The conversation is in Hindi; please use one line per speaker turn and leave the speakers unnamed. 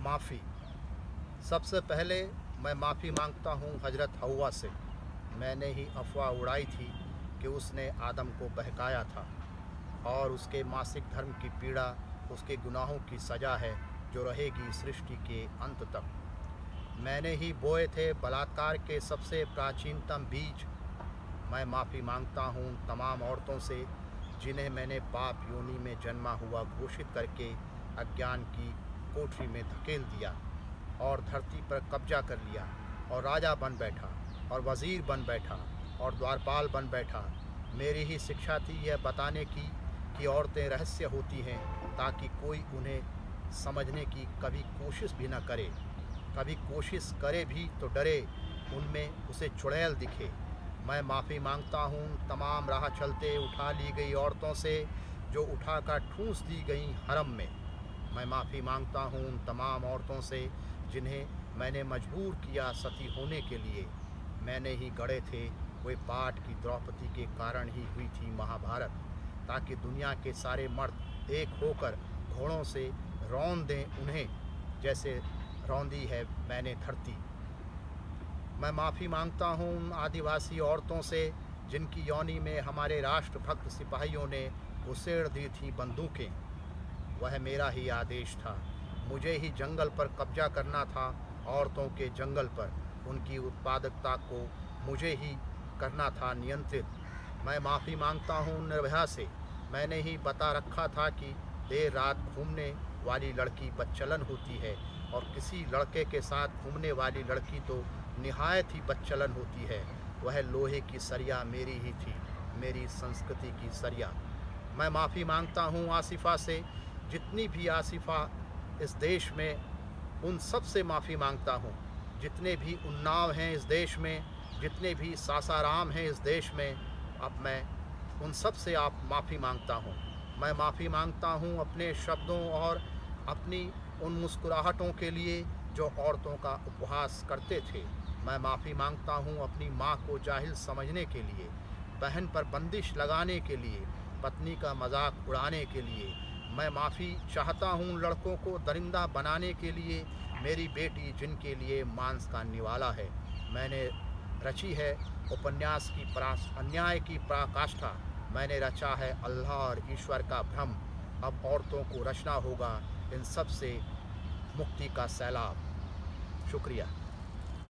माफ़ी। सबसे पहले मैं माफ़ी मांगता हूँ हज़रत हव्वा से। मैंने ही अफ़वाह उड़ाई थी कि उसने आदम को बहकाया था और उसके मासिक धर्म की पीड़ा उसके गुनाहों की सज़ा है जो रहेगी सृष्टि के अंत तक। मैंने ही बोए थे बलात्कार के सबसे प्राचीनतम बीज। मैं माफ़ी मांगता हूँ तमाम औरतों से जिन्हें मैंने पाप योनि में जन्मा हुआ घोषित करके अज्ञान की कोठरी में धकेल दिया और धरती पर कब्जा कर लिया और राजा बन बैठा और वज़ीर बन बैठा और द्वारपाल बन बैठा। मेरी ही शिक्षा थी यह बताने की कि औरतें रहस्य होती हैं ताकि कोई उन्हें समझने की कभी कोशिश भी न करे, कभी कोशिश करे भी तो डरे, उनमें उसे चुड़ैल दिखे। मैं माफ़ी मांगता हूँ तमाम राह चलते उठा ली गई औरतों से जो उठाकर ठूंस दी गई हरम में। मैं माफ़ी मांगता हूँ उन तमाम औरतों से जिन्हें मैंने मजबूर किया सती होने के लिए। मैंने ही गढ़े थे वे पाठ की द्रौपदी के कारण ही हुई थी महाभारत, ताकि दुनिया के सारे मर्द एक होकर घोड़ों से रौंद दें उन्हें जैसे रौंदी है मैंने धरती। मैं माफ़ी मांगता हूँ उन आदिवासी औरतों से जिनकी योनि में हमारे राष्ट्रभक्त सिपाहियों ने उसेड़ दी थी बंदूकें। वह मेरा ही आदेश था। मुझे ही जंगल पर कब्जा करना था, औरतों के जंगल पर। उनकी उत्पादकता को मुझे ही करना था नियंत्रित। मैं माफ़ी मांगता हूँ निर्भया से। मैंने ही बता रखा था कि देर रात घूमने वाली लड़की बदचलन होती है और किसी लड़के के साथ घूमने वाली लड़की तो निहायत ही बदचलन होती है। वह लोहे की सरिया मेरी ही थी, मेरी संस्कृति की सरिया। मैं माफ़ी मांगता हूँ आसिफ़ा से। जितनी भी आसिफ़ा इस देश में, उन सब से माफ़ी मांगता हूँ। जितने भी उन्नाव हैं इस देश में, जितने भी सासाराम हैं इस देश में, अब मैं उन सब से आप माफ़ी मांगता हूँ। मैं माफ़ी मांगता हूँ अपने शब्दों और अपनी उन मुस्कुराहटों के लिए जो औरतों का उपहास करते थे। मैं माफ़ी मांगता हूँ अपनी माँ को जाहिल समझने के लिए, बहन पर बंदिश लगाने के लिए, पत्नी का मजाक उड़ाने के लिए। मैं माफ़ी चाहता हूँ लड़कों को दरिंदा बनाने के लिए, मेरी बेटी जिनके लिए मांस का निवाला है। मैंने रची है उपन्यास की अन्याय की पराकाष्ठा। मैंने रचा है अल्लाह और ईश्वर का भ्रम। अब औरतों को रचना होगा इन सब से मुक्ति का सैलाब। शुक्रिया।